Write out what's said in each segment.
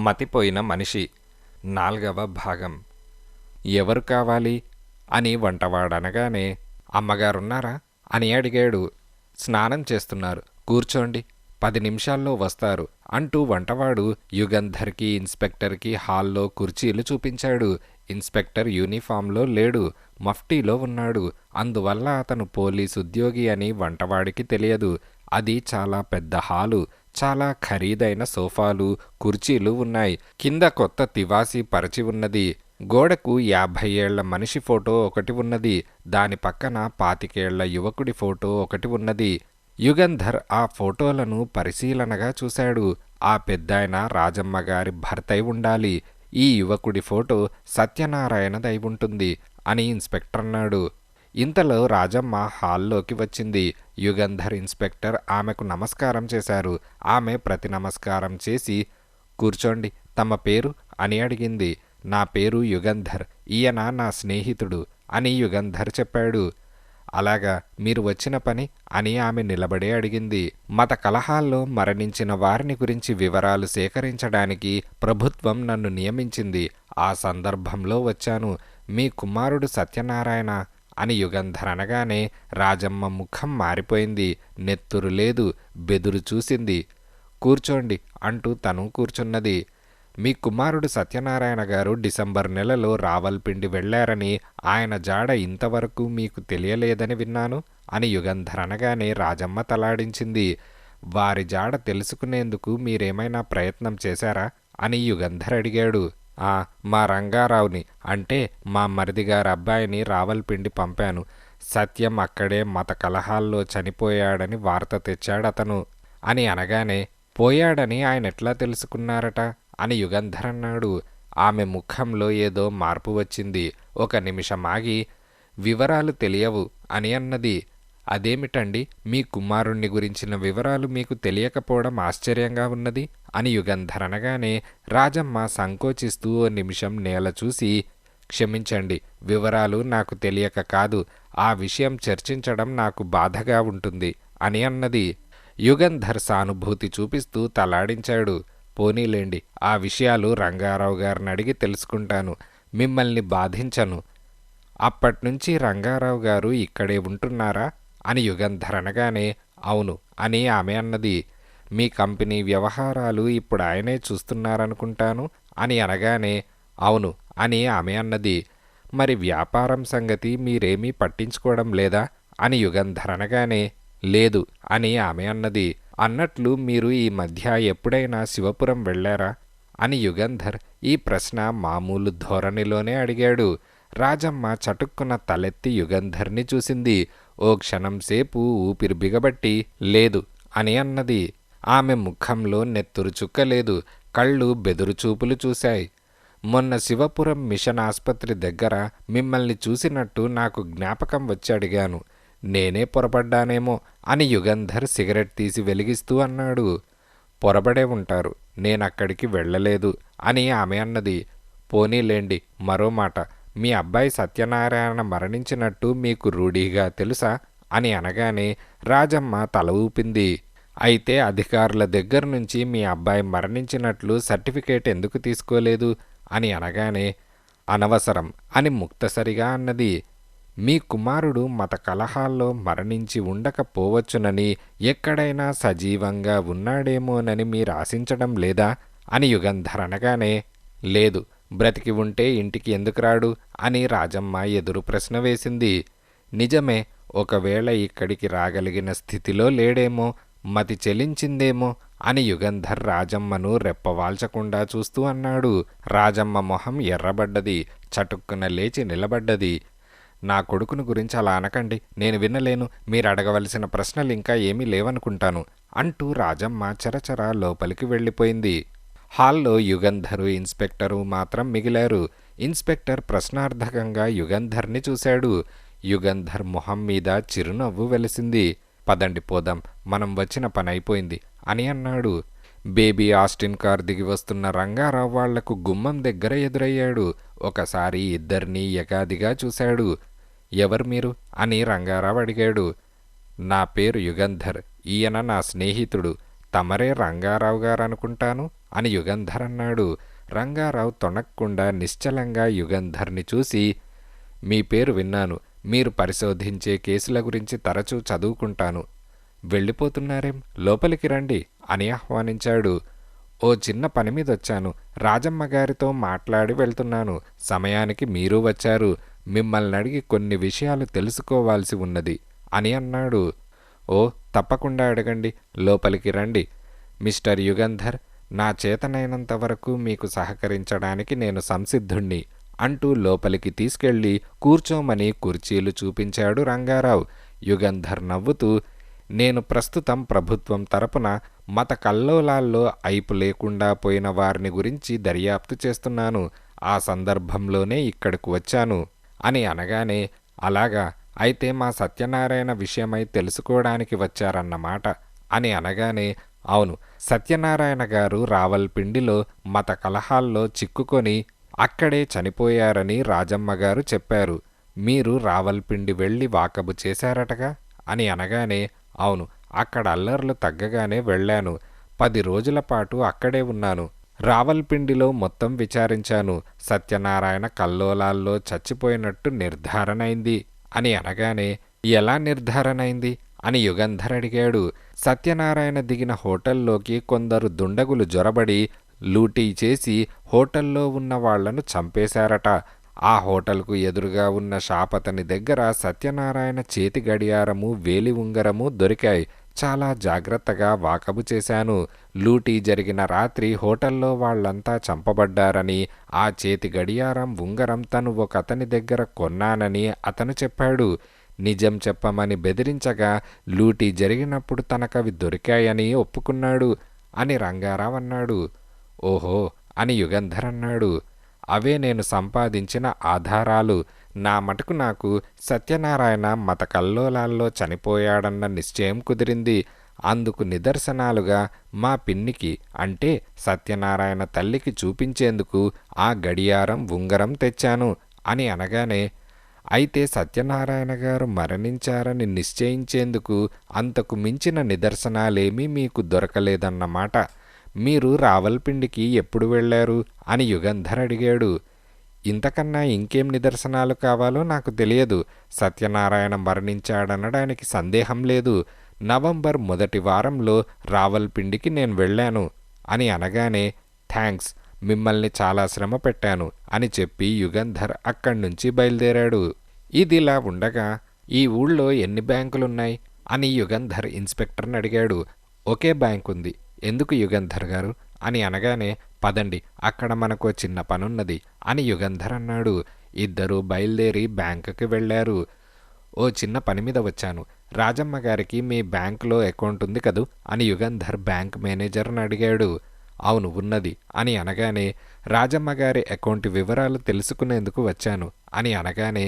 మతిపోయిన మనిషి 4వ భాగం. ఎవరు కావాలి అని వంటవాడనగానే అమ్మగారున్నారా అని అడిగాడు. స్నానం చేస్తున్నారు, కూర్చోండి, 10 నిమిషాల్లో వస్తారు అంటూ వంటవాడు యుగంధర్కి ఇన్స్పెక్టర్కి హాల్లో కుర్చీలు చూపించాడు. ఇన్స్పెక్టర్ యూనిఫాంలో లేడు, మఫ్టీలో ఉన్నాడు. అందువల్ల అతను పోలీసు ఉద్యోగి అని వంటవాడికి తెలియదు. అది చాలా పెద్ద హాలు, చాలా ఖరీదైన సోఫాలు, కుర్చీలు ఉన్నాయి. కింద కొత్త తివాసీ పరిచి ఉన్నది. గోడకు 50 ఏళ్ల మనిషి ఫోటో ఒకటి ఉన్నది. దాని పక్కన 25 ఏళ్ల యువకుడి ఫోటో ఒకటి ఉన్నది. యుగంధర్ ఆ ఫోటోలను పరిశీలనగా చూశాడు. ఆ పెద్దాయన రాజమ్మగారి భర్తై ఉండాలి. ఈ యువకుడి ఫోటో సత్యనారాయణదై ఉంటుంది అని ఇన్స్పెక్టర్ అన్నాడు. ఇంతలో రాజమ్మ హాల్లోకి వచ్చింది. యుగంధర్, ఇన్స్పెక్టర్ ఆమెకు నమస్కారం చేశారు. ఆమె ప్రతి నమస్కారం చేసి, కూర్చోండి, తమ పేరు అని అడిగింది. నా పేరు యుగంధర్, ఈయన నా స్నేహితుడు అని యుగంధర్ చెప్పాడు. అలాగా, మీరు వచ్చిన పని అని ఆమె నిలబడే అడిగింది. మత కలహాల్లో మరణించిన వారిని గురించి వివరాలు సేకరించడానికి ప్రభుత్వం నన్ను నియమించింది. ఆ సందర్భంలో వచ్చాను. మీ కుమారుడు సత్యనారాయణ అని యుగంధర్ అనగానే రాజమ్మ ముఖం మారిపోయింది. నెత్తురు లేదు, బెదురు చూసింది. కూర్చోండి అంటూ తను కూర్చున్నది. మీ కుమారుడు సత్యనారాయణ గారు డిసెంబర్ నెలలో రావల్పిండి వెళ్లారని, ఆయన జాడ ఇంతవరకు మీకు తెలియలేదని విన్నాను అని యుగంధర్ అనగానే రాజమ్మ తలాడించింది. వారి జాడ తెలుసుకునేందుకు మీరేమైనా ప్రయత్నం చేశారా అని యుగంధర్ అడిగాడు. మా రంగారావుని, అంటే మా మరిదిగారి అబ్బాయిని రావల్పిండి పంపాను. సత్యం అక్కడే మత కలహాల్లో చనిపోయాడని వార్త తెచ్చాడతను అని అనగానే, పోయాడని ఆయన ఎట్లా తెలుసుకున్నారట అని యుగంధర్ అన్నాడు. ఆమె ముఖంలో ఏదో మార్పు వచ్చింది. ఒక నిమిషం ఆగి, వివరాలు తెలియవు అని అన్నది. అదేమిటండి, మీ కుమారుణ్ణి గురించిన వివరాలు మీకు తెలియకపోవడం ఆశ్చర్యంగా ఉన్నది అని యుగంధర్ అనగానే రాజమ్మ సంకోచిస్తూ ఓ నిమిషం నేల చూసి, క్షమించండి, వివరాలు నాకు తెలియక కాదు, ఆ విషయం చర్చించడం నాకు బాధగా ఉంటుంది అని అన్నది. యుగంధర్ సానుభూతి చూపిస్తూ తలాడించాడు. పోనీలేండి, ఆ విషయాలు రంగారావు గారిని అడిగి తెలుసుకుంటాను, మిమ్మల్ని బాధించను. అప్పట్నుంచి రంగారావు గారు ఇక్కడే ఉంటున్నారా అని యుగంధర్ అనగానే, అవును అని ఆమె అన్నది. మీ కంపెనీ వ్యవహారాలు ఇప్పుడు ఆయనే చూస్తున్నారనుకుంటాను అని అనగానే, అవును అని ఆమె అన్నది. మరి వ్యాపారం సంగతి మీరేమీ పట్టించుకోవడం లేదా అని యుగంధర్ అనగానే, లేదు అని ఆమె అన్నది. అన్నట్లు మీరు ఈ మధ్య ఎప్పుడైనా శివపురం వెళ్లారా అని యుగంధర్ ఈ ప్రశ్న మామూలు ధోరణిలోనే అడిగాడు. రాజమ్మ చటుక్కున తలెత్తి యుగంధర్ని చూసింది. ఓ క్షణం సేపు ఊపిరి బిగబట్టి, లేదు అని అన్నది. ఆమె ముఖంలో నెత్తురు చుక్కలేదు, కళ్ళు బెదురుచూపులు చూశాయి. మొన్న శివపురం మిషన్ ఆస్పత్రి దగ్గర మిమ్మల్ని చూసినట్టు నాకు జ్ఞాపకం వచ్చి అడిగాను. నేనే పొరపడ్డానేమో అని యుగంధర్ సిగరెట్ తీసి వెలిగిస్తూ అన్నాడు. పొరబడే ఉంటారు, నేనక్కడికి వెళ్ళలేదు అని ఆమె అన్నది. పోనీలేండి, మరో మాట, మీ అబ్బాయి సత్యనారాయణ మరణించినట్టు మీకు రూఢీగా తెలుసా అని అనగానే రాజమ్మ తల ఊపింది. అయితే అధికారుల దగ్గర నుంచి మీ అబ్బాయి మరణించినట్లు సర్టిఫికేట్ ఎందుకు తీసుకోలేదు అని అనగానే, అనవసరం అని ముక్తసరిగా అన్నది. మీ కుమారుడు మత కలహాల్లో మరణించి ఉండకపోవచ్చునని, ఎక్కడైనా సజీవంగా ఉన్నాడేమోనని మీరు ఆశించడం లేదా అని యుగంధర్ అనగానే, లేదు, బ్రతికి ఉంటే ఇంటికి ఎందుకు రాడు అని రాజమ్మ ఎదురు ప్రశ్న వేసింది. నిజమే, ఒకవేళ ఇక్కడికి రాగలిగిన స్థితిలో లేడేమో, మతి చెలించిందేమో అని యుగంధర్ రాజమ్మను రెప్పవాల్చకుండా చూస్తూ అన్నాడు. రాజమ్మ మొహం ఎర్రబడ్డది, చటుక్కున లేచి నిలబడ్డది. నా కొడుకును గురించి అలా అనకండి, నేను వినలేను, మీరు అడగవలసిన ప్రశ్నలు ఇంకా ఏమీ లేవనుకుంటాను అంటూ రాజమ్మ చరచరా లోపలికి వెళ్ళిపోయింది. హాల్లో యుగంధరు, ఇన్స్పెక్టరు మాత్రం మిగిలారు. ఇన్స్పెక్టర్ ప్రశ్నార్థకంగా యుగంధర్ని చూశాడు. యుగంధర్ మొహం మీద చిరునవ్వు వెలిసింది. పదండి పోదాం, మనం వచ్చిన పని అయిపోయింది అని అన్నాడు. బేబీ ఆస్టిన్ కార్ దిగి వస్తున్న రంగారావు వాళ్లకు గుమ్మం దగ్గర ఎదురయ్యాడు. ఒకసారి ఇద్దరినీ ఎగాదిగా చూశాడు. ఎవరు మీరు అని రంగారావు అడిగాడు. నా పేరు యుగంధర్, ఈయన నా స్నేహితుడు, తమరే రంగారావు గారనుకుంటాను అని యుగంధర్ అన్నాడు. రంగారావు తొణక్కుండా నిశ్చలంగా యుగంధర్ని చూసి, మీ పేరు విన్నాను. మీరు పరిశోధించే కేసుల గురించి తరచూ చదువుకుంటాను. వెళ్ళిపోతున్నారేం? లోపలికి రండి అని ఆహ్వానించాడు. ఓ చిన్న పని మీదొచ్చాను. రాజమ్మ గారితో మాట్లాడి వెళ్తున్నాను. సమయానికి మీరు వచ్చారు. మిమ్మల్ని అడిగి కొన్ని విషయాలు తెలుసుకోవాల్సి ఉన్నది అని అన్నాడు. ఓ, తప్పకుండా అడగండి. లోపలికి రండి. మిస్టర్ యుగంధర్, నా చేతనైనంత వరకు మీకు సహకరించడానికి నేను సంసిద్ధుణ్ణి అంటూ లోపలికి తీసుకెళ్లి కూర్చోమని కుర్చీలు చూపించాడు రంగారావు. యుగంధర్ నవ్వుతూ, నేను ప్రస్తుతం ప్రభుత్వం తరపున మత కల్లోలాల్లో అయిపు లేకుండా పోయిన వారిని గురించి దర్యాప్తు చేస్తున్నాను. ఆ సందర్భంలోనే ఇక్కడకు వచ్చాను అని అనగానే, అలాగా, అయితే మా సత్యనారాయణ విషయమై తెలుసుకోవడానికి వచ్చారన్నమాట అని అనగానే, అవును, సత్యనారాయణ గారు రావల్పిండిలో మత కలహాల్లో చిక్కుకొని అక్కడే చనిపోయారని రాజమ్మ గారు చెప్పారు. మీరు రావల్పిండి వెళ్ళి వాకబు చేశారటగా అని అనగానే, అవును, అక్కడ అల్లర్లు తగ్గగానే వెళ్ళాను. 10 రోజుల పాటు అక్కడే ఉన్నాను. రావల్పిండిలో మొత్తం విచారించాను. సత్యనారాయణ కల్లోలాల్లో చచ్చిపోయినట్టు నిర్ధారణైంది అని అనగానే, ఎలా నిర్ధారణైంది అని యుగంధర్ అడిగాడు. సత్యనారాయణ దిగిన హోటల్లోకి కొందరు దుండగులు జొరబడి లూటీ చేసి హోటల్లో ఉన్న వాళ్లను చంపేశారట. ఆ హోటల్కు ఎదురుగా ఉన్న షాపతని దగ్గర సత్యనారాయణ చేతి గడియారము, వేలి ఉంగరము దొరికాయి. చాలా జాగ్రత్తగా వాకబు చేశాను. లూటీ జరిగిన రాత్రి హోటల్లో వాళ్లంతా చంపబడ్డారని, ఆ చేతి గడియారం, ఉంగరం తను ఒకతని దగ్గర కొన్నానని అతను చెప్పాడు. నిజం చెప్పమని బెదిరించగా లూటీ జరిగినప్పుడు తనకవి దొరికాయని ఒప్పుకున్నాడు అని రంగారావు అన్నాడు. ఓహో అని యుగంధర్ అన్నాడు. అవే నేను సంపాదించిన ఆధారాలు. నా మటుకు నాకు సత్యనారాయణ మత కల్లోలాల్లో చనిపోయాడన్న నిశ్చయం కుదిరింది. అందుకు నిదర్శనాలుగా మా పిన్నికి, అంటే సత్యనారాయణ తల్లికి చూపించేందుకు ఆ గడియారం, ఉంగరం తెచ్చాను అని అనగానే, అయితే సత్యనారాయణ గారు మరణించారని నిశ్చయించేందుకు అంతకు మించిన నిదర్శనాలేమీ మీకు దొరకలేదన్నమాట. మీరు రావల్పిండికి ఎప్పుడు వెళ్ళారు అని యుగంధర్ అడిగాడు. ఇంతకన్నా ఇంకేం నిదర్శనాలు కావాలో నాకు తెలియదు. సత్యనారాయణ మరణించాడనడానికి సందేహం లేదు. నవంబర్ మొదటి వారంలో రావల్పిండికి నేను వెళ్ళాను అని అనగానే, థ్యాంక్స్, మిమ్మల్ని చాలా శ్రమ పెట్టాను అని చెప్పి యుగంధర్ అక్కడి నుంచి బయలుదేరాడు. ఇదిలా ఉండగా, ఈ ఊళ్ళో ఎన్ని బ్యాంకులున్నాయి అని యుగంధర్ ఇన్స్పెక్టర్ని అడిగాడు. ఒకే బ్యాంక్ ఉంది. ఎందుకు యుగంధర్ గారు అని అనగానే, పదండి, అక్కడ మనకో చిన్న పనున్నది అని యుగంధర్ అన్నాడు. ఇద్దరూ బయలుదేరి బ్యాంకుకి వెళ్లారు. ఓ చిన్న పని మీద వచ్చాను. రాజమ్మ గారికి మీ బ్యాంకులో అకౌంట్ ఉంది కదూ అని యుగంధర్ బ్యాంక్ మేనేజర్ని అడిగాడు. అవును, ఉన్నది అని అనగానే, రాజమ్మ గారి అకౌంట్ వివరాలు తెలుసుకునేందుకు వచ్చాను అని అనగానే,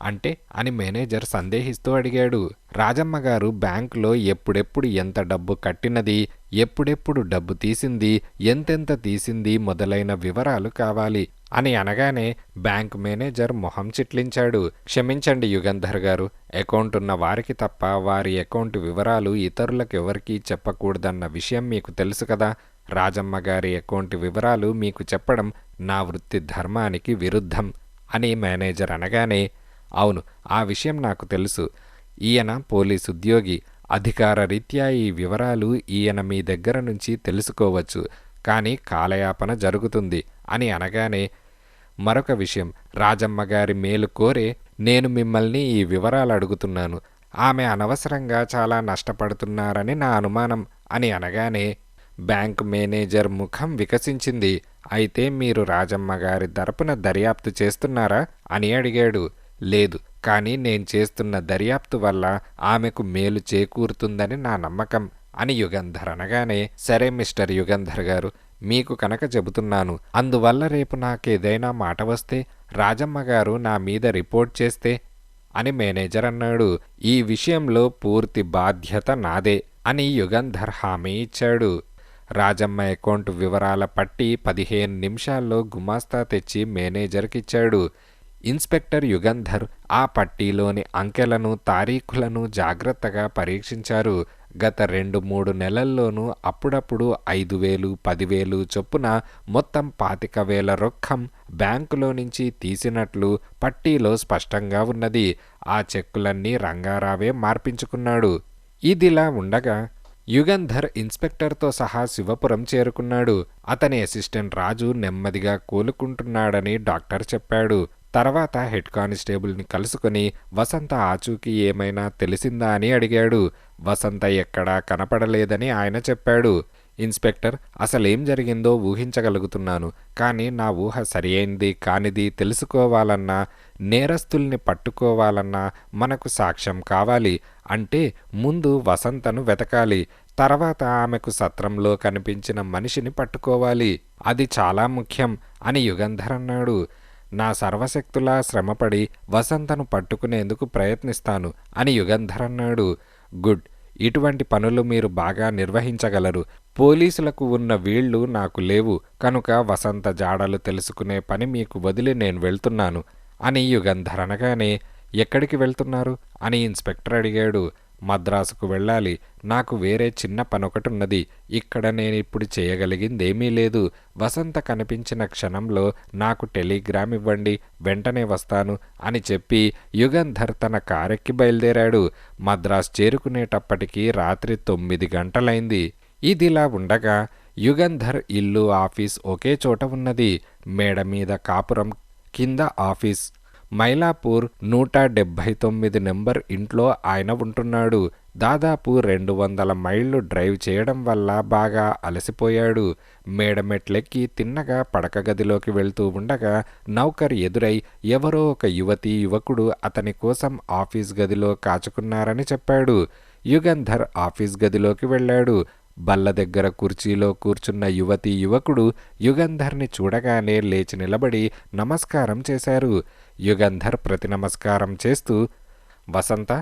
అంటే అని మేనేజర్ సందేహిస్తూ అడిగాడు. రాజమ్మ గారు బ్యాంకులో ఎప్పుడెప్పుడు ఎంత డబ్బు కట్టినది, ఎప్పుడెప్పుడు డబ్బు తీసింది, ఎంతెంత తీసింది మొదలైన వివరాలు కావాలి అని అనగానే బ్యాంక్ మేనేజర్ మొహం చిట్లించాడు. క్షమించండి యుగంధర్ గారు, అకౌంట్ ఉన్న వారికి తప్ప వారి అకౌంట్ వివరాలు ఇతరులకెవరికీ చెప్పకూడదన్న విషయం మీకు తెలుసు కదా. రాజమ్మ గారి అకౌంట్ వివరాలు మీకు చెప్పడం నా వృత్తి ధర్మానికి విరుద్ధం అని మేనేజర్ అనగానే, అవును, ఆ విషయం నాకు తెలుసు. ఈయన పోలీసు ఉద్యోగి. అధికార రీత్యా ఈ వివరాలు ఈయన మీ దగ్గర నుంచి తెలుసుకోవచ్చు. కానీ కాలయాపన జరుగుతుంది అని అనగానే, మరొక విషయం, రాజమ్మ గారి మేలు కోరే నేను మిమ్మల్ని ఈ వివరాలు అడుగుతున్నాను. ఆమె అనవసరంగా చాలా నష్టపడుతున్నారని నా అనుమానం అని అనగానే బ్యాంక్ మేనేజర్ ముఖం వికసించింది. అయితే మీరు రాజమ్మ గారి తరపున దర్యాప్తు చేస్తున్నారా అని అడిగాడు. లేదు, కానీ నేను చేస్తున్న దర్యాప్తు వల్ల ఆమెకు మేలు చేకూరుతుందని నా నమ్మకం అని యుగంధర్ అనగానే, సరే మిస్టర్ యుగంధర్ గారు, మీకు కనుక చెబుతున్నాను. అందువల్ల రేపు నాకేదైనా మాట వస్తే, రాజమ్మ గారు నా మీద రిపోర్ట్ చేస్తే అని మేనేజర్ అన్నాడు. ఈ విషయంలో పూర్తి బాధ్యత నాదే అని యుగంధర్ హామీ ఇచ్చాడు. రాజమ్మ అకౌంట్ వివరాల పట్టి 15 నిమిషాల్లో గుమాస్తా తెచ్చి మేనేజర్కిచ్చాడు. ఇన్స్పెక్టర్ యుగంధర్ ఆ పట్టీలోని అంకెలను, తారీఖులను జాగ్రత్తగా పరీక్షించారు. గత 2-3 నెలల్లోనూ అప్పుడప్పుడు 5,000, 10,000 చొప్పున మొత్తం 25,000 రొక్కం బ్యాంకులో నుంచి తీసినట్లు పట్టీలో స్పష్టంగా ఉన్నది. ఆ చెక్కులన్నీ రంగారావే మార్పించుకున్నాడు. ఇదిలా ఉండగా యుగంధర్ ఇన్స్పెక్టర్తో సహా శివపురం చేరుకున్నాడు. అతని అసిస్టెంట్ రాజు నెమ్మదిగా కోలుకుంటున్నాడని డాక్టర్ చెప్పాడు. తర్వాత హెడ్ కానిస్టేబుల్ని కలుసుకుని వసంత ఆచూకీ ఏమైనా తెలిసిందా అని అడిగాడు. వసంత ఎక్కడా కనపడలేదని ఆయన చెప్పాడు. ఇన్స్పెక్టర్, అసలేం జరిగిందో ఊహించగలుగుతున్నాను, కానీ నా ఊహ సరియైంది కానిది తెలుసుకోవాలన్నా, నేరస్తుల్ని పట్టుకోవాలన్నా మనకు సాక్ష్యం కావాలి. అంటే ముందు వసంతను వెతకాలి, తర్వాత ఆమెకు సత్రంలో కనిపించిన మనిషిని పట్టుకోవాలి. అది చాలా ముఖ్యం అని యుగంధర్ అన్నాడు. నా సర్వశక్తులా శ్రమపడి వసంతను పట్టుకునేందుకు ప్రయత్నిస్తాను అని యుగంధర్ అన్నాడు. గుడ్, ఇటువంటి పనులు మీరు బాగా నిర్వహించగలరు. పోలీసులకు ఉన్న వీళ్ళు నాకు లేవు కనుక వసంత జాడలు తెలుసుకునే పని మీకు వదిలి నేను వెళ్తున్నాను అని యుగంధర్ అనగానే, ఎక్కడికి వెళ్తున్నారు అని ఇన్స్పెక్టర్ అడిగాడు. మద్రాసుకు వెళ్ళాలి. నాకు వేరే చిన్న పనొకటున్నది. ఇక్కడ నేనిప్పుడు చేయగలిగిందేమీ లేదు. వసంత కనిపించిన క్షణంలో నాకు టెలిగ్రామ్ ఇవ్వండి, వెంటనే వస్తాను అని చెప్పి యుగంధర్ తన కారెక్కి బయలుదేరాడు. మద్రాసు చేరుకునేటప్పటికీ రాత్రి 9 గంటలైంది. ఇదిలా ఉండగా యుగంధర్ ఇల్లు, ఆఫీస్ ఒకే చోట ఉన్నది. మేడ మీద కాపురం, కింద ఆఫీస్. మైలాపూర్ 179 నెంబర్ ఇంట్లో ఆయన ఉంటున్నాడు. దాదాపు 200 మైళ్ళు డ్రైవ్ చేయడం వల్ల బాగా అలసిపోయాడు. మేడమెట్లెక్కి తిన్నగా పడక గదిలోకి వెళ్తూ ఉండగా నౌకర్ ఎదురై ఎవరో ఒక యువతీ యువకుడు అతని కోసం ఆఫీస్ గదిలో కాచుకున్నారని చెప్పాడు. యుగంధర్ ఆఫీస్ గదిలోకి వెళ్ళాడు. బల్ల దగ్గర కుర్చీలో కూర్చున్న యువతీ యువకుడు యుగంధర్ని చూడగానే లేచి నిలబడి నమస్కారం చేశారు. యుగంధర్ ప్రతి నమస్కారం చేస్తూ, వసంత,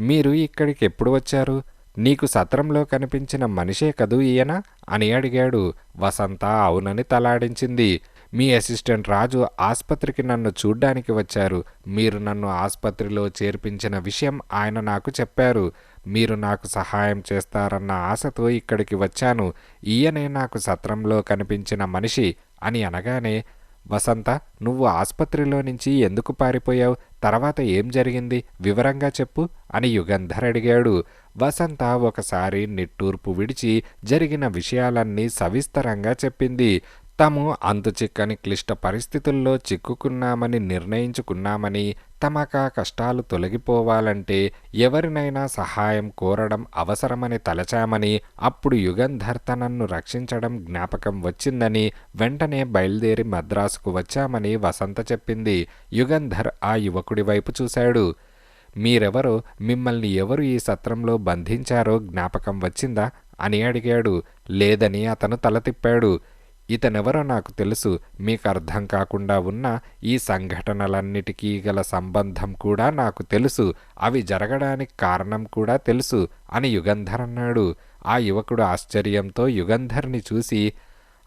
మీరు ఇక్కడికి ఎప్పుడు వచ్చారు? నీకు సత్రంలో కనిపించిన మనిషే కదూ ఈయన అని అడిగాడు. వసంత అవునని తలాడించింది. మీ అసిస్టెంట్ రాజు ఆస్పత్రికి నన్ను చూడ్డానికి వచ్చారు. మీరు నన్ను ఆస్పత్రిలో చేర్పించిన విషయం ఆయన నాకు చెప్పారు. మీరు నాకు సహాయం చేస్తారన్న ఆశతో ఇక్కడికి వచ్చాను. ఈయనే నాకు సత్రంలో కనిపించిన మనిషి అని అనగానే, వసంత, నువ్వు ఆస్పత్రిలో నుంచి ఎందుకు పారిపోయావు? తర్వాత ఏం జరిగింది? వివరంగా చెప్పు అని యుగంధర్ అడిగాడు. వసంత ఒకసారి నిట్టూర్పు విడిచి జరిగిన విషయాలన్నీ సవిస్తరంగా చెప్పింది. తాము అంతుచిక్కని క్లిష్ట పరిస్థితుల్లో చిక్కుకున్నామని నిర్ణయించుకున్నామని, తమకా కష్టాలు తొలగిపోవాలంటే ఎవరినైనా సహాయం కోరడం అవసరమని తలచామని, అప్పుడు యుగంధర్ తనను రక్షించడం జ్ఞాపకం వచ్చిందని వెంటనే బయలుదేరి మద్రాసుకు వచ్చామని వసంత చెప్పింది. యుగంధర్ ఆ యువకుడి వైపు చూశాడు. మీరెవరో, మిమ్మల్ని ఎవరు ఈ సత్రంలో బంధించారో జ్ఞాపకం వచ్చిందా అని అడిగాడు. లేదని అతను తల తిప్పాడు. ఇతనెవరో నాకు తెలుసు. మీకు అర్థం కాకుండా ఉన్న ఈ సంఘటనలన్నిటికీ గల సంబంధం కూడా నాకు తెలుసు. అవి జరగడానికి కారణం కూడా తెలుసు అని యుగంధర్ అన్నాడు. ఆ యువకుడు ఆశ్చర్యంతో యుగంధర్ని చూసి,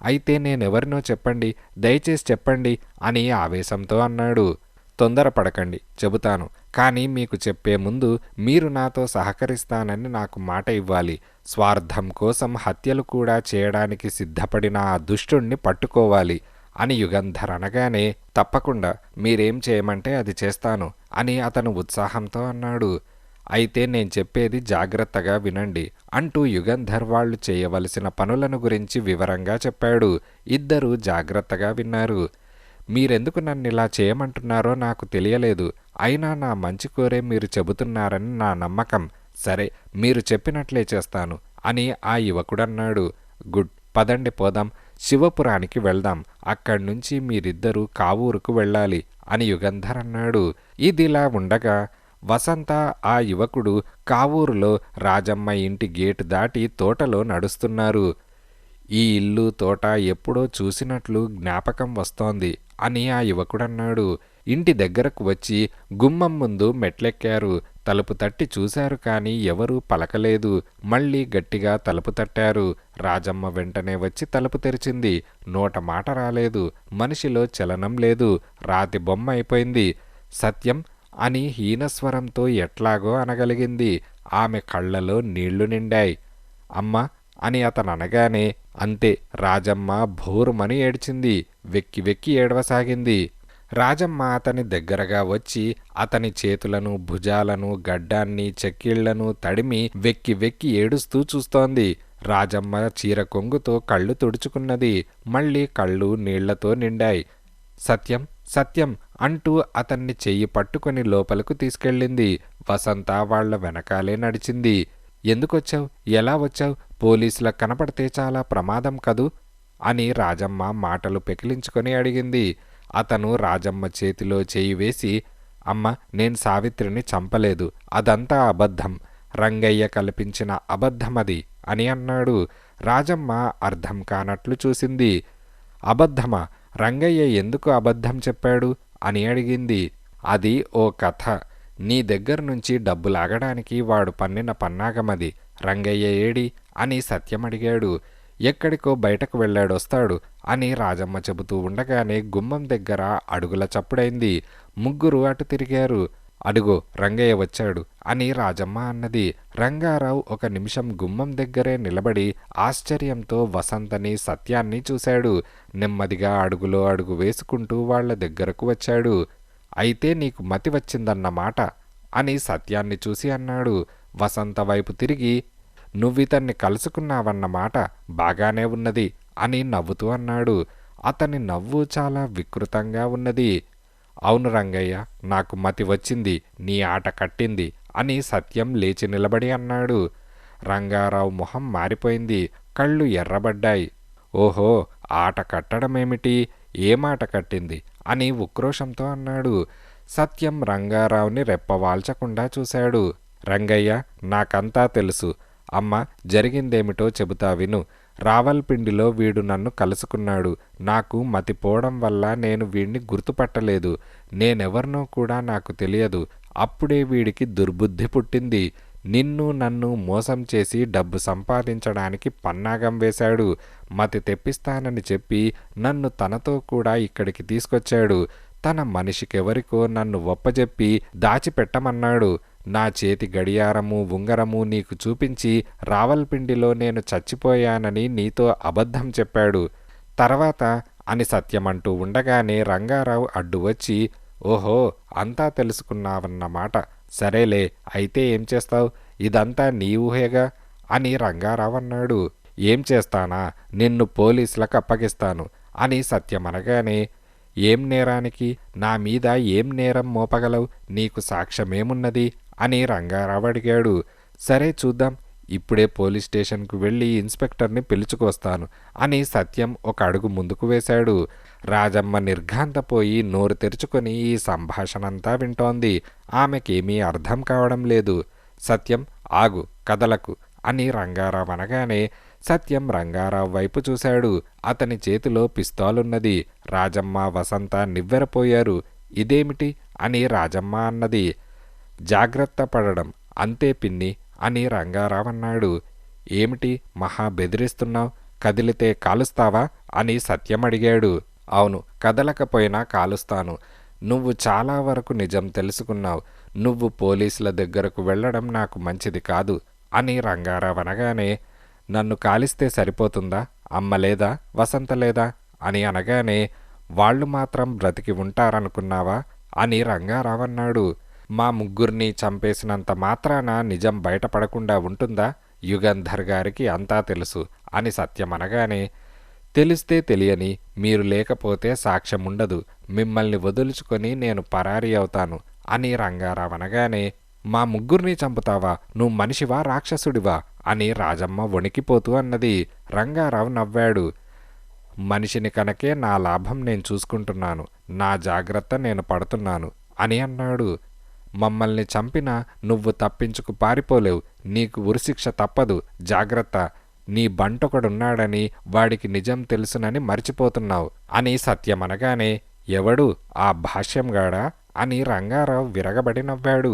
అయితే నేనెవరినో చెప్పండి, దయచేసి చెప్పండి అని ఆవేశంతో అన్నాడు. తొందరపడకండి, చెబుతాను. కానీ మీకు చెప్పే ముందు మీరు నాతో సహకరిస్తానని నాకు మాట ఇవ్వాలి. స్వార్థం కోసం హత్యలు కూడా చేయడానికి సిద్ధపడిన ఆ దుష్టుణ్ణి పట్టుకోవాలి అని యుగంధర్ అనగానే, తప్పకుండా, మీరేం చేయమంటే అది చేస్తాను అని అతను ఉత్సాహంతో అన్నాడు. అయితే నేను చెప్పేది జాగ్రత్తగా వినండి అంటూ యుగంధర్ వాళ్ళు చేయవలసిన పనులను గురించి వివరంగా చెప్పాడు. ఇద్దరూ జాగ్రత్తగా విన్నారు. మీరెందుకు నన్నిలా చేయమంటున్నారో నాకు తెలియలేదు. అయినా నా మంచి కోరే మీరు చెబుతున్నారని నా నమ్మకం. సరే, మీరు చెప్పినట్లే చేస్తాను అని ఆ యువకుడన్నాడు. గుడ్, పదండి పోదాం. శివపురానికి వెళ్దాం. అక్కడ్నుంచి మీరిద్దరూ కావూరుకు వెళ్ళాలి అని యుగంధర్ అన్నాడు. ఇదిలా ఉండగా వసంత, ఆ యువకుడు కావూరులో రాజమ్మ ఇంటి గేటు దాటి తోటలో నడుస్తున్నారు. ఈ ఇల్లు, తోట ఎప్పుడో చూసినట్లు జ్ఞాపకం వస్తోంది అని ఆ యువకుడన్నాడు. ఇంటి దగ్గరకు వచ్చి గుమ్మం ముందు మెట్లెక్కారు. తలుపు తట్టి చూశారు కానీ ఎవరూ పలకలేదు. మళ్ళీ గట్టిగా తలుపు తట్టారు. రాజమ్మ వెంటనే వచ్చి తలుపు తెరిచింది. నోట మాట రాలేదు. మనిషిలో చలనం లేదు. రాతి బొమ్మ అయిపోయింది. సత్యం, అని హీనస్వరంతో ఎట్లాగో అనగలిగింది. ఆమె కళ్ళలో నీళ్లు నిండాయి. అమ్మా అని అతను అనగానే అంతే, రాజమ్మ భోరుమని ఏడ్చింది. వెక్కి వెక్కి ఏడవసాగింది. రాజమ్మ అతని దగ్గరగా వచ్చి అతని చేతులను, భుజాలను, గడ్డాన్ని, చెక్కిళ్లను తడిమి వెక్కి వెక్కి ఏడుస్తూ చూస్తోంది. రాజమ్మ చీర కొంగుతో కళ్ళు తుడుచుకున్నది. మళ్ళీ కళ్ళు నీళ్లతో నిండాయి. సత్యం, సత్యం అంటూ అతన్ని చెయ్యి పట్టుకుని లోపలకు తీసుకెళ్ళింది. వసంత వాళ్ల వెనకాలే నడిచింది. ఎందుకొచ్చావు? ఎలా వచ్చావు? పోలీసులకు కనపడితే చాలా ప్రమాదం కదూ అని రాజమ్మ మాటలు పెకిలించుకొని అడిగింది. అతను రాజమ్మ చేతిలో చేయి వేసి, అమ్మ, నేను సావిత్రిని చంపలేదు. అదంతా అబద్ధం. రంగయ్య కల్పించిన అబద్ధమది అని అన్నాడు. రాజమ్మ అర్థం కానట్లు చూసింది. అబద్ధమా? రంగయ్య ఎందుకు అబద్ధం చెప్పాడు అని అడిగింది. అది ఓ కథ. నీ దగ్గర నుంచి డబ్బు లాగడానికి వాడు పన్నిన పన్నాగమది. రంగయ్య ఏడి అని సత్యం అడిగాడు. ఎక్కడికో బయటకు వెళ్ళాడొస్తాడు అని రాజమ్మ చెబుతూ ఉండగానే గుమ్మం దగ్గర అడుగుల చప్పుడైంది. ముగ్గురు అటు తిరిగారు. అడుగో రంగయ్య వచ్చాడు అని రాజమ్మ అన్నది. రంగారావు ఒక నిమిషం గుమ్మం దగ్గరే నిలబడి ఆశ్చర్యంతో వసంతని, సత్యాన్ని చూశాడు. నెమ్మదిగా అడుగులో అడుగు వేసుకుంటూ వాళ్ల దగ్గరకు వచ్చాడు. అయితే నీకు మతి వచ్చిందన్నమాట అని సత్యాన్ని చూసి అన్నాడు. వసంత వైపు తిరిగి, నువ్వితన్ని కలుసుకున్నావన్నమాట, బాగానే ఉన్నది అని నవ్వుతూ అన్నాడు. అతని నవ్వు చాలా వికృతంగా ఉన్నది. అవును రంగయ్య, నాకు మతి వచ్చింది, నీ ఆట కట్టింది అని సత్యం లేచి నిలబడి అన్నాడు. రంగారావు మొహం మారిపోయింది. కళ్ళు ఎర్రబడ్డాయి. ఓహో, ఆట కట్టడమేమిటి? ఏమాట కట్టింది అని ఉక్రోషంతో అన్నాడు. సత్యం రంగారావుని రెప్పవాల్చకుండా చూశాడు. రంగయ్య, నాకంతా తెలుసు. అమ్మ, జరిగిందేమిటో చెబుతా విను. రావల్పిండిలో వీడు నన్ను కలుసుకున్నాడు. నాకు మతిపోవడం వల్ల నేను వీణ్ణి గుర్తుపట్టలేదు. నేనెవర్నో కూడా నాకు తెలియదు. అప్పుడే వీడికి దుర్బుద్ధి పుట్టింది. నిన్ను నన్ను మోసం చేసి డబ్బు సంపాదించడానికి పన్నాగం వేశాడు. మతి తెప్పిస్తానని చెప్పి నన్ను తనతో కూడా ఇక్కడికి తీసుకొచ్చాడు. తన మనిషికెవరికో నన్ను ఒప్పజెప్పి దాచిపెట్టమన్నాడు. నా చేతి గడియారము, ఉంగరము నీకు చూపించి రావల్పిండిలో నేను చచ్చిపోయానని నీతో అబద్ధం చెప్పాడు. తర్వాత అని సత్యమంటూ ఉండగానే రంగారావు అడ్డు వచ్చి, ఓహో, అంతా తెలుసుకున్నావన్నమాట. సరేలే, అయితే ఏం చేస్తావు? ఇదంతా నీ ఊహేగా అని రంగారావు అన్నాడు. ఏం చేస్తానా? నిన్ను పోలీసులకు అప్పగిస్తాను అని సత్యమనగానే, ఏం నేరానికి? నా మీద ఏం నేరం మోపగలవు? నీకు సాక్ష్యమేమున్నది అని రంగారావు అడిగాడు. సరే చూద్దాం, ఇప్పుడే పోలీస్ స్టేషన్కు వెళ్ళి ఇన్స్పెక్టర్ని పిలుచుకొస్తాను అని సత్యం ఒక అడుగు ముందుకు వేశాడు. రాజమ్మ నిర్ఘాంతపోయి నోరు తెరుచుకొని ఈ సంభాషణంతా వింటోంది. ఆమెకేమీ అర్థం కావడం లేదు. సత్యం, ఆగు, కదలకు అని రంగారావు అనగానే సత్యం రంగారావు వైపు చూశాడు. అతని చేతిలో పిస్తోలున్నది. రాజమ్మ, వసంత నివ్వెరపోయారు. ఇదేమిటి అని రాజమ్మ అన్నది. జాగ్రత్త పడడం అంతే పిన్ని అని రంగారావు అన్నాడు. ఏమిటి మహా బెదిరిస్తున్నావు? కదిలితే కాలుస్తావా అని సత్యం అడిగాడు. అవును, కదలకపోయినా కాలుస్తాను. నువ్వు చాలా వరకు నిజం తెలుసుకున్నావు. నువ్వు పోలీసుల దగ్గరకు వెళ్ళడం నాకు మంచిది కాదు అని రంగారావు అనగానే, నన్ను కాలిస్తే సరిపోతుందా? అమ్మ లేదా, వసంత లేదా అని అనగానే, వాళ్ళు మాత్రం బ్రతికి ఉంటారనుకున్నావా అని రంగారావు అన్నాడు. మా ముగ్గురిని చంపేసినంత మాత్రాన నిజం బయటపడకుండా ఉంటుందా? యుగంధర్ గారికి అంతా తెలుసు అని సత్యం అనగానే, తెలిస్తే తెలియని, మీరు లేకపోతే సాక్ష్యముండదు. మిమ్మల్ని వదులుచుకొని నేను పరారీ అవుతాను అని రంగారావు అనగానే, మా ముగ్గురిని చంపుతావా? నువ్వు మనిషివా, రాక్షసుడివా అని రాజమ్మ వణికిపోతూ అన్నది. రంగారావు నవ్వాడు. మనిషిని కనుకే నా లాభం నేను చూసుకుంటున్నాను, నా జాగ్రత్త నేను పడుతున్నాను అని అన్నాడు. మమ్మల్ని చంపినా నువ్వు తప్పించుకు పారిపోలేవు. నీకు ఉరిశిక్ష తప్పదు, జాగ్రత్త. నీ బంటొకడున్నాడని, వాడికి నిజం తెలుసునని మర్చిపోతున్నావు అని సత్యమనగానే, ఎవడు ఆ భాష్యంగాడా అని రంగారావు విరగబడి నవ్వాడు.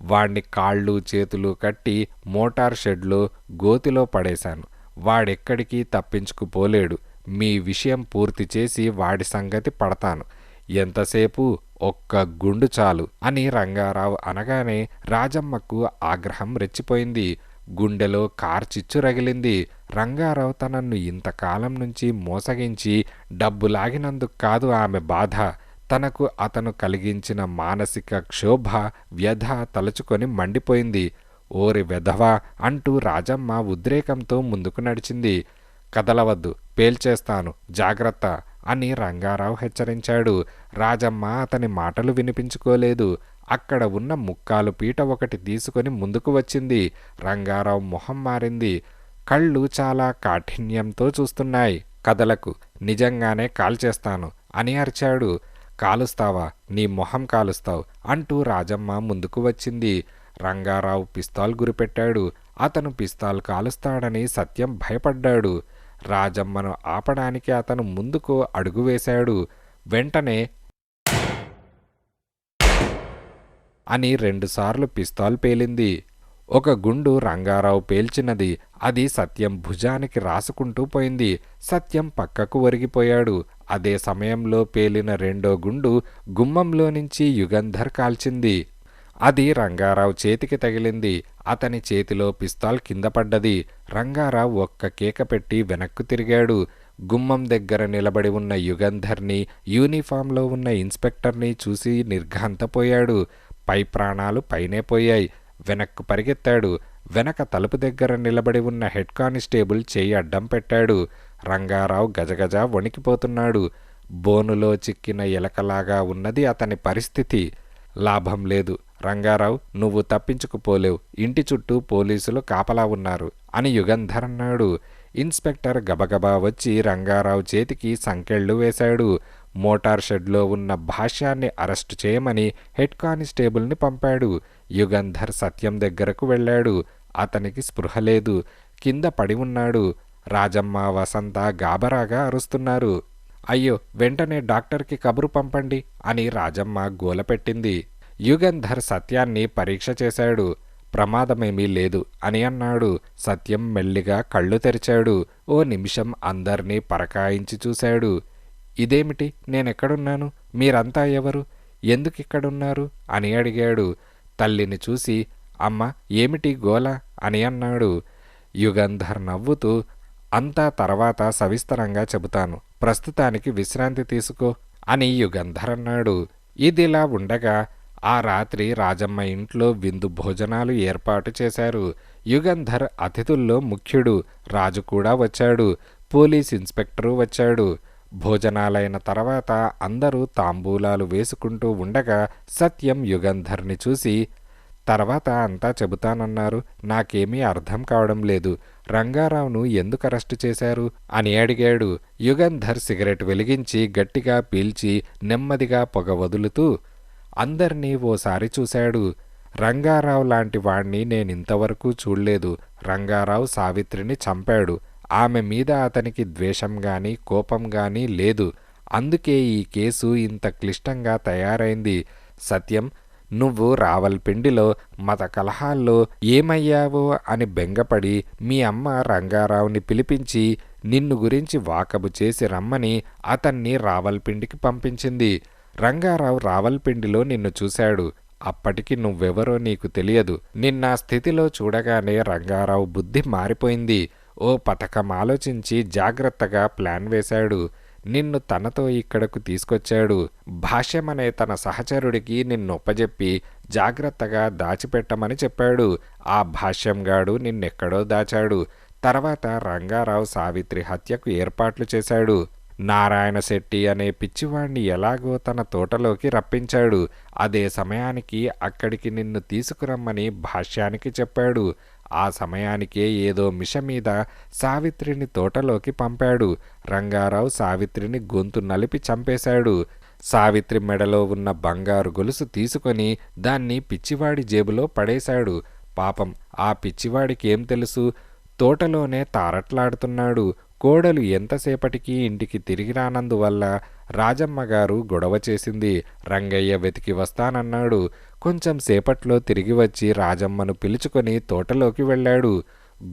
వాణ్ణి కాళ్ళు చేతులు కట్టి మోటార్ షెడ్లో గోతిలో పడేశాను. వాడెక్కడికి తప్పించుకుపోలేడు. మీ విషయం పూర్తి చేసి వాడి సంగతి పడతాను. ఎంతసేపు, ఒక్క గుండు చాలు అని రంగారావు అనగానే రాజమ్మకు ఆగ్రహం రెచ్చిపోయింది. గుండెలో కార్చిచ్చు రగిలింది. రంగారావు తనను ఇంతకాలం నుంచి మోసగించి డబ్బు లాగినందుకు కాదు ఆమె బాధ, తనకు అతను కలిగించిన మానసిక క్షోభ, వ్యధ తలుచుకొని మండిపోయింది. ఓరి వెధవా అంటూ రాజమ్మ ఉద్రేకంతో ముందుకు నడిచింది. కదలవద్దు, పేల్చేస్తాను, జాగ్రత్త అని రంగారావు హెచ్చరించాడు. రాజమ్మ అతని మాటలు వినిపించుకోలేదు. అక్కడ ఉన్న ముక్కాలు పీట ఒకటి తీసుకొని ముందుకు వచ్చింది. రంగారావు మొహం మారింది. కళ్ళు చాలా కాఠిన్యంతో చూస్తున్నాయి. కదలకు, నిజంగానే కాల్చేస్తాను అని అరిచాడు. కాలుస్తావా, నీ మొహం కాలుస్తావు అంటూ రాజమ్మ ముందుకు వచ్చింది. రంగారావు పిస్తాల్ గురిపెట్టాడు. అతను పిస్తాల్ కాలుస్తాడని సత్యం భయపడ్డాడు. రాజమ్మను ఆపడానికి అతను ముందుకు అడుగు వేశాడు. వెంటనే అని 2 సార్లు పిస్తాల్ పేలింది. ఒక గుండు రంగారావు పేల్చినది. అది సత్యం భుజానికి రాసుకుంటూ పోయింది. సత్యం పక్కకు ఒరిగిపోయాడు. అదే సమయంలో పేలిన 2వ గుండు గుమ్మంలో నుంచి యుగంధర్ కాల్చింది. అది రంగారావు చేతికి తగిలింది. అతని చేతిలో పిస్తాల్ కింద పడ్డది. రంగారావు ఒక్క కేక పెట్టి వెనక్కు తిరిగాడు. గుమ్మం దగ్గర నిలబడి ఉన్న యుగంధర్ని, యూనిఫామ్లో ఉన్న ఇన్స్పెక్టర్ని చూసి నిర్ఘాంతపోయాడు. పై ప్రాణాలు పైనే పోయాయి. వెనక్కు పరిగెత్తాడు. వెనక తలుపు దగ్గర నిలబడి ఉన్న హెడ్ కానిస్టేబుల్ చేయి అడ్డం పెట్టాడు. రంగారావు గజగజ వణికిపోతున్నాడు. బోనులో చిక్కిన ఎలకలాగా ఉన్నది అతని పరిస్థితి. లాభం లేదు రంగారావు, నువ్వు తప్పించుకుపోలేవు, ఇంటి చుట్టూ పోలీసులు కాపలా ఉన్నారు అని యుగంధర్ అన్నాడు. ఇన్స్పెక్టర్ గబగబా వచ్చి రంగారావు చేతికి సంకెళ్ళు వేశాడు. మోటార్ షెడ్లో ఉన్న భాష్యాన్ని అరెస్టు చేయమని హెడ్ కానిస్టేబుల్ని పంపాడు. యుగంధర్ సత్యం దగ్గరకు వెళ్ళాడు. అతనికి స్పృహ లేదు, కింద పడి ఉన్నాడు. రాజమ్మ, వసంత గాబరాగా అరుస్తున్నారు. అయ్యో, వెంటనే డాక్టర్కి కబురు పంపండి అని రాజమ్మ గోలపెట్టింది. యుగంధర్ సత్యాన్ని పరీక్ష చేశాడు. ప్రమాదమేమీ లేదు అని అన్నాడు. సత్యం మెల్లిగా కళ్ళు తెరిచాడు. ఓ నిమిషం అందర్నీ పరకాయించి చూశాడు. ఇదేమిటి, నేనెక్కడున్నాను, మీరంతా ఎవరు, ఎందుకిక్కడున్నారు అని అడిగాడు. తల్లిని చూసి అమ్మ ఏమిటి గోల అని అన్నాడు. యుగంధర్ నవ్వుతూ అంతా తర్వాత సవిస్తరంగా చెబుతాను, ప్రస్తుతానికి విశ్రాంతి తీసుకో అని యుగంధర్ అన్నాడు. ఇదిలా ఉండగా ఆ రాత్రి రాజమ్మ ఇంట్లో విందు భోజనాలు ఏర్పాటు చేశారు. యుగంధర్ అతిథుల్లో ముఖ్యుడు. రాజు కూడా వచ్చాడు. పోలీస్ ఇన్స్పెక్టరు వచ్చాడు. భోజనాలైన తర్వాత అందరూ తాంబూలాలు వేసుకుంటూ ఉండగా సత్యం యుగంధర్ని చూసి, తర్వాత అంతా చెబుతానన్నారు, నాకేమీ అర్థం కావడం లేదు, రంగారావును ఎందుకు అరెస్టు చేశారు అని అడిగాడు. యుగంధర్ సిగరెట్ వెలిగించి గట్టిగా పీల్చి నెమ్మదిగా పొగ వదులుతూ అందర్నీ ఓసారి చూశాడు. రంగారావు లాంటి వాణ్ణి నేనింతవరకు చూడలేదు. రంగారావు సావిత్రిని చంపాడు. ఆమె మీద అతనికి ద్వేషం గాని కోపం గాని లేదు. అందుకే ఈ కేసు ఇంత క్లిష్టంగా తయారైంది. సత్యం, నువ్వు రావల్పిండిలో మత కలహాల్లో ఏమయ్యావో అని బెంగపడి మీ అమ్మ రంగారావుని పిలిపించి నిన్ను గురించి వాకబు చేసి రమ్మని అతన్ని రావల్పిండికి పంపించింది. రంగారావు రావల్పిండిలో నిన్ను చూశాడు. అప్పటికి నువ్వెవరో నీకు తెలియదు. నిన్న స్థితిలో చూడగానే రంగారావు బుద్ధి మారిపోయింది. ఓ పథకం ఆలోచించి జాగ్రత్తగా ప్లాన్ వేశాడు. నిన్ను తనతో ఇక్కడకు తీసుకొచ్చాడు. భాష్యమనే తన సహచరుడికి నిన్నొప్పజెప్పి జాగ్రత్తగా దాచిపెట్టమని చెప్పాడు. ఆ భాష్యంగాడు నిన్నెక్కడో దాచాడు. తర్వాత రంగారావు సావిత్రి హత్యకు ఏర్పాట్లు చేశాడు. నారాయణ శెట్టి అనే పిచ్చివాణ్ణి ఎలాగో తన తోటలోకి రప్పించాడు. అదే సమయానికి అక్కడికి నిన్ను తీసుకురమ్మని భాష్యానికి చెప్పాడు. ఆ సమయానికే ఏదో మిష మీద సావిత్రిని తోటలోకి పంపాడు. రంగారావు సావిత్రిని గొంతు నలిపి చంపేశాడు. సావిత్రి మెడలో ఉన్న బంగారు గొలుసు తీసుకొని దాన్ని పిచ్చివాడి జేబులో పడేశాడు. పాపం ఆ పిచ్చివాడికి ఏం తెలుసు, తోటలోనే తారట్లాడుతున్నాడు. కోడలు ఎంతసేపటికి ఇంటికి తిరిగి రానందువల్ల రాజమ్మగారు గొడవ చేసింది. రంగయ్య వెతికి వస్తానన్నాడు. కొంచెం సేపట్లో తిరిగి వచ్చి రాజమ్మను పిలుచుకొని తోటలోకి వెళ్ళాడు.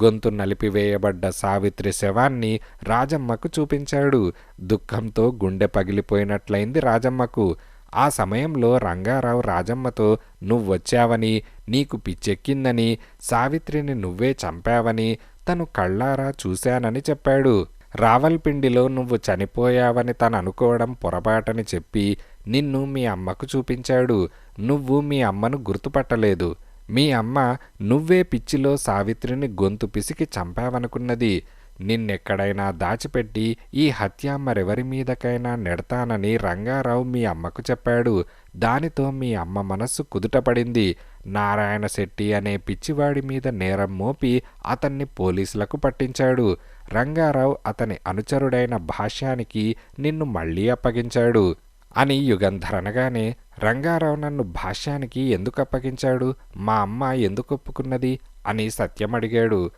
గొంతు నలిపివేయబడ్డ సావిత్రి శవాన్ని రాజమ్మకు చూపించాడు. దుఃఖంతో గుండె పగిలిపోయినట్లయింది రాజమ్మకు. ఆ సమయంలో రంగారావు రాజమ్మతో నువ్వొచ్చావని, నీకు పిచ్చెక్కిందని, సావిత్రిని నువ్వే చంపావని తను కళ్ళారా చూశానని చెప్పాడు. రావల్పిండిలో నువ్వు చనిపోయావని తను అనుకోవడం పొరపాటని చెప్పి నిన్ను మీ అమ్మకు చూపించాడు. నువ్వు మీ అమ్మను గుర్తుపట్టలేదు. మీ అమ్మ నువ్వే పిచ్చిలో సావిత్రిని గొంతు పిసికి చంపావనుకున్నది. నిన్నెక్కడైనా దాచిపెట్టి ఈ హత్య మరెవరి మీదకైనా నెడతానని రంగారావు మీ అమ్మకు చెప్పాడు. దానితో మీ అమ్మ మనస్సు కుదుటపడింది. నారాయణ శెట్టి అనే పిచ్చివాడి మీద నేరం మోపి అతన్ని పోలీసులకు పట్టించాడు. రంగారావు అతని అనుచరుడైన భాష్యానికి నిన్ను మళ్ళీ అప్పగించాడు అని యుగంధర్ అనగానే, రంగారావు నన్ను భాష్యానికి ఎందుకు అప్పగించాడు, మా అమ్మ ఎందుకు ఒప్పుకున్నది అని సత్యం అడిగాడు.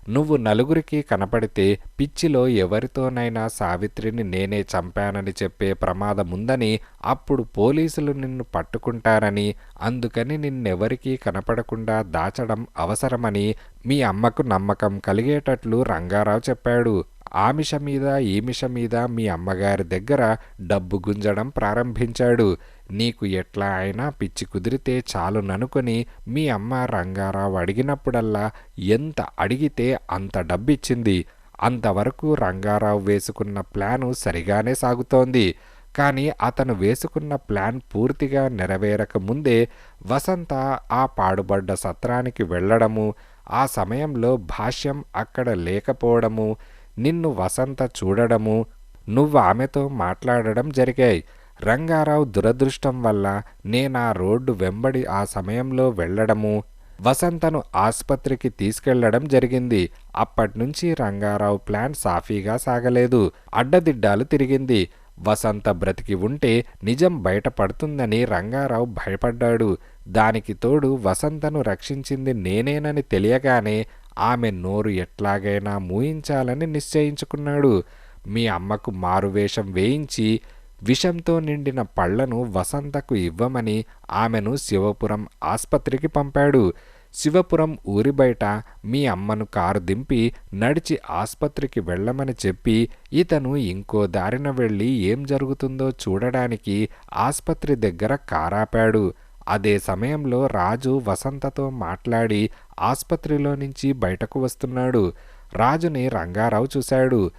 నువ్వు నలుగురికి కనపడితే పిచ్చిలో ఎవరితోనైనా సావిత్రిని నేనే చంపానని చెప్పే ప్రమాదముందని, అప్పుడు పోలీసులు నిన్ను పట్టుకుంటారని, అందుకని నిన్నెవరికీ కనపడకుండా దాచడం అవసరమని మీ అమ్మకు నమ్మకం కలిగేటట్లు రంగారావు చెప్పాడు. ఆమిష మీద ఈమిష మీద మీ అమ్మగారి దగ్గర డబ్బు గుంజడం ప్రారంభించాడు. నీకు ఎట్లా అయినా పిచ్చి కుదిరితే చాలుననుకొని మీ అమ్మ రంగారావు అడిగినప్పుడల్లా ఎంత అడిగితే అంత డబ్బిచ్చింది. అంతవరకు రంగారావు వేసుకున్న ప్లాను సరిగానే సాగుతోంది. కానీ అతను వేసుకున్న ప్లాన్ పూర్తిగా నెరవేరక ముందే వసంత ఆ పాడుబడ్డ సత్రానికి వెళ్ళడము, ఆ సమయంలో భాష్యం అక్కడ లేకపోవడము, నిన్ను వసంత చూడడము, నువ్వు ఆమెతో మాట్లాడడం జరిగాయి. రంగారావు దురదృష్టం వల్ల నేనా రోడ్డు వెంబడి ఆ సమయంలో వెళ్ళడము, వసంతను ఆస్పత్రికి తీసుకెళ్లడం జరిగింది. అప్పట్నుంచి రంగారావు ప్లాన్ సాఫీగా సాగలేదు. అడ్డదిడ్డాలు తిరిగింది. వసంత బ్రతికి ఉంటే నిజం బయటపడుతుందని రంగారావు భయపడ్డాడు. దానికి తోడు వసంతను రక్షించింది నేనేనని తెలియగానే ఆమె నోరు ఎట్లాగైనా మూయించాలని నిశ్చయించుకున్నాడు. మీ అమ్మకు మారువేషం వేయించి విషంతో నిండిన పళ్లను వసంతకు ఇవ్వమని ఆమెను శివపురం ఆస్పత్రికి పంపాడు. శివపురం ఊరి బయట మీ అమ్మను కారు దింపి నడిచి ఆస్పత్రికి వెళ్ళమని చెప్పి ఇతను ఇంకో దారిన వెళ్ళి ఏం జరుగుతుందో చూడడానికి ఆస్పత్రి దగ్గర కారాపాడు. అదే సమయంలో రాజు వసంతతో మాట్లాడి ఆస్పత్రిలో నుంచి బయటకు వస్తున్నాడు. రాజుని రంగారావు చూశాడు.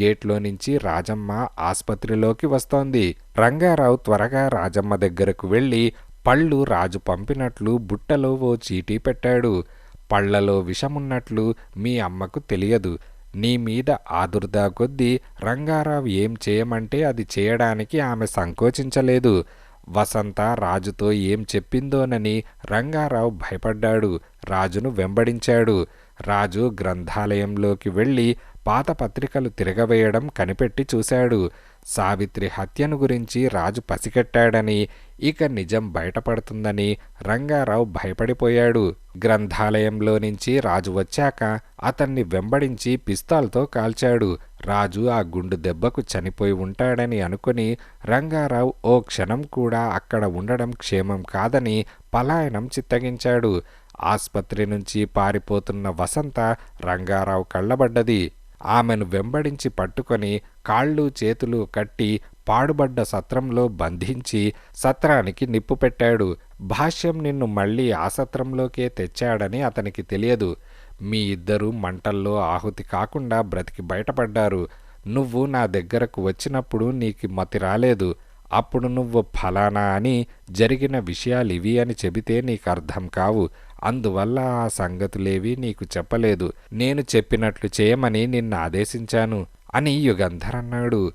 గేట్లో నుంచి రాజమ్మ ఆస్పత్రిలోకి వస్తోంది. రంగారావు త్వరగా రాజమ్మ దగ్గరకు వెళ్ళి పళ్ళు రాజు పంపినట్లు బుట్టలో ఓ చీటీ పెట్టాడు. పళ్లలో విషమున్నట్లు మీ అమ్మకు తెలియదు. నీ మీద ఆదుర్దా కొద్దీ రంగారావు ఏం చేయమంటే అది చేయడానికి ఆమె సంకోచించలేదు. వసంత రాజుతో ఏం చెప్పిందోనని రంగారావు భయపడ్డాడు. రాజును వెంబడించాడు. రాజు గ్రంథాలయంలోకి వెళ్ళి పాత పత్రికలు తిరగవేయడం కనిపెట్టి చూశాడు. సావిత్రి హత్యను గురించి రాజు పసిగట్టాడని, ఇక నిజం బయటపడుతుందని రంగారావు భయపడిపోయాడు. గ్రంథాలయంలో నుంచి రాజు వచ్చాక అతన్ని వెంబడించి పిస్తాల్తో కాల్చాడు. రాజు ఆ గుండు దెబ్బకు చనిపోయి ఉంటాడని అనుకుని రంగారావు ఓ క్షణం కూడా అక్కడ ఉండడం క్షేమం కాదని పలాయనం చిత్తగించాడు. ఆస్పత్రి నుంచి పారిపోతున్న వసంత రంగారావు కళ్ళబడ్డది. ఆమెను వెంబడించి పట్టుకొని కాళ్ళు చేతులు కట్టి పాడుబడ్డ సత్రంలో బంధించి సత్రానికి నిప్పు పెట్టాడు. భాష్యం నిన్ను మళ్ళీ ఆ సత్రంలోకే తెచ్చాడని అతనికి తెలియదు. మీ ఇద్దరూ మంటల్లో ఆహుతి కాకుండా బ్రతికి బయటపడ్డారు. నువ్వు నా దగ్గరకు వచ్చినప్పుడు నీకు మతి రాలేదు. అప్పుడు నువ్వు ఫలానా అని జరిగిన విషయాలివి అని చెబితే నీకు అర్థం కావు. అందువల్ల ఆ సంగతులేవి నీకు చెప్పలేదు. నేను చెప్పినట్లు చేయమని నిన్ను ఆదేశించాను అని యుగంధర్ అన్నాడు.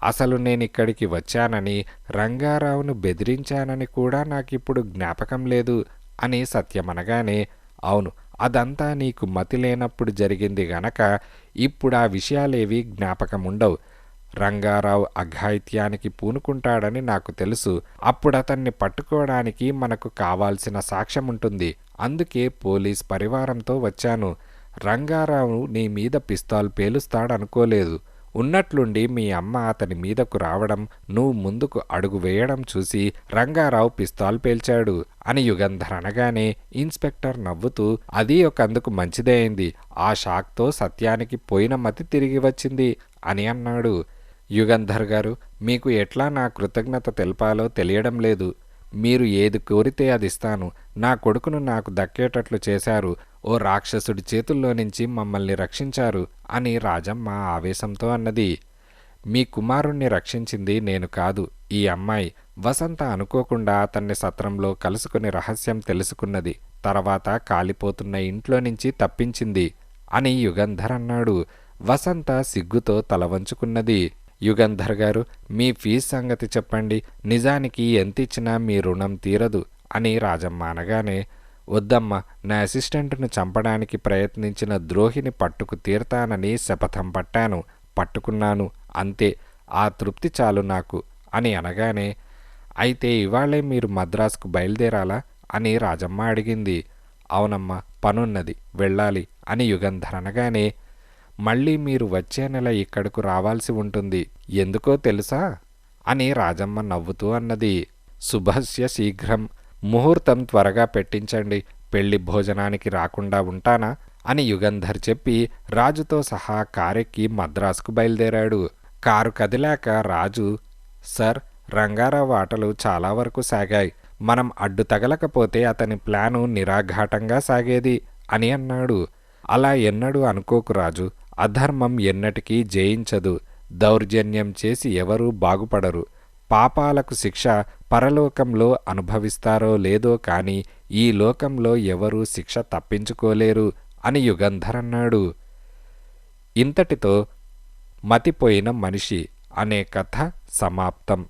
అసలు నేనిక్కడికి వచ్చానని, రంగారావును బెదిరించానని కూడా నాకిప్పుడు జ్ఞాపకం లేదు అని సత్యమనగానే, అవును, అదంతా నీకు మతి లేనప్పుడు జరిగింది గనక ఇప్పుడు ఆ విషయాలేవి జ్ఞాపకముండవు. రంగారావు అఘాయిత్యానికి పూనుకుంటాడని నాకు తెలుసు. అప్పుడతన్ని పట్టుకోవడానికి మనకు కావాల్సిన సాక్ష్యముంటుంది. అందుకే పోలీస్ పరివారంతో వచ్చాను. రంగారావు నీ మీద పిస్తాల్ పేలుస్తాడనుకోలేదు. ఉన్నట్లుండి మీ అమ్మ అతని మీదకు రావడం, నువ్వు ముందుకు అడుగు వేయడం చూసి రంగారావు పిస్తాల్ పేల్చాడు అని యుగంధర్ అనగానే ఇన్స్పెక్టర్ నవ్వుతూ అది ఒకందుకు మంచిదే అయింది. ఆ షాక్తో సత్యానికి పోయిన మతి తిరిగి వచ్చింది అని అన్నాడు. యుగంధర్ గారు, మీకు ఎట్లా నా కృతజ్ఞత తెలపాలో తెలియడం లేదు. మీరు ఏది కోరితే అది ఇస్తాను. నా కొడుకును నాకు దక్కేటట్లు చేశారు. ఓ రాక్షసుడి చేతుల్లో నుంచి మమ్మల్ని రక్షించారు అని రాజమ్మ ఆవేశంతో అన్నది. మీ కుమారుణ్ణి రక్షించింది నేను కాదు, ఈ అమ్మాయి. వసంత అనుకోకుండా అతన్ని సత్రంలో కలుసుకుని రహస్యం తెలుసుకున్నది. తర్వాత కాలిపోతున్న ఇంట్లో నుంచి తప్పించింది అని యుగంధర్ అన్నాడు. వసంత సిగ్గుతో తల వంచుకున్నది. యుగంధర్ గారు, మీ ఫీజు సంగతి చెప్పండి. నిజానికి ఎంతిచ్చినా మీ రుణం తీరదు అని రాజమ్మ అనగానే, వద్దమ్మ, నా అసిస్టెంట్ను చంపడానికి ప్రయత్నించిన ద్రోహిని పట్టుకు తీరతానని శపథం పట్టాను. పట్టుకున్నాను, అంతే. ఆ తృప్తి చాలు నాకు అని అనగానే, అయితే ఇవాళే మీరు మద్రాసుకు బయలుదేరాలా అని రాజమ్మ అడిగింది. అవునమ్మా, పనున్నది, వెళ్ళాలి అని యుగంధర్ అనగానే, మళ్ళీ మీరు వచ్చే నెల ఇక్కడకు రావాల్సి ఉంటుంది. ఎందుకో తెలుసా అని రాజమ్మ నవ్వుతూ అన్నది. శుభస్య శీఘ్రం. ముహూర్తం త్వరగా పెట్టించండి. పెళ్లి భోజనానికి రాకుండా ఉంటానా అని యుగంధర్ చెప్పి రాజుతో సహా కారెక్కి మద్రాసుకు బయలుదేరాడు. కారు కదిలాక రాజు, సర్, రంగారావు ఆటలు చాలా వరకు సాగాయి. మనం అడ్డు తగలకపోతే అతని ప్లాను నిరాఘాటంగా సాగేది అని అన్నాడు. అలా ఎన్నడూ అనుకోకు రాజు. అధర్మం ఎన్నటికీ జయించదు. దౌర్జన్యం చేసి ఎవరూ బాగుపడరు. పాపాలకు శిక్ష పరలోకంలో అనుభవిస్తారో లేదో కానీ ఈ లోకంలో ఎవరూ శిక్ష తప్పించుకోలేరు అని యుగంధర్ అన్నాడు. ఇంతటితో మతిపోయిన మనిషి అనే కథ సమాప్తం.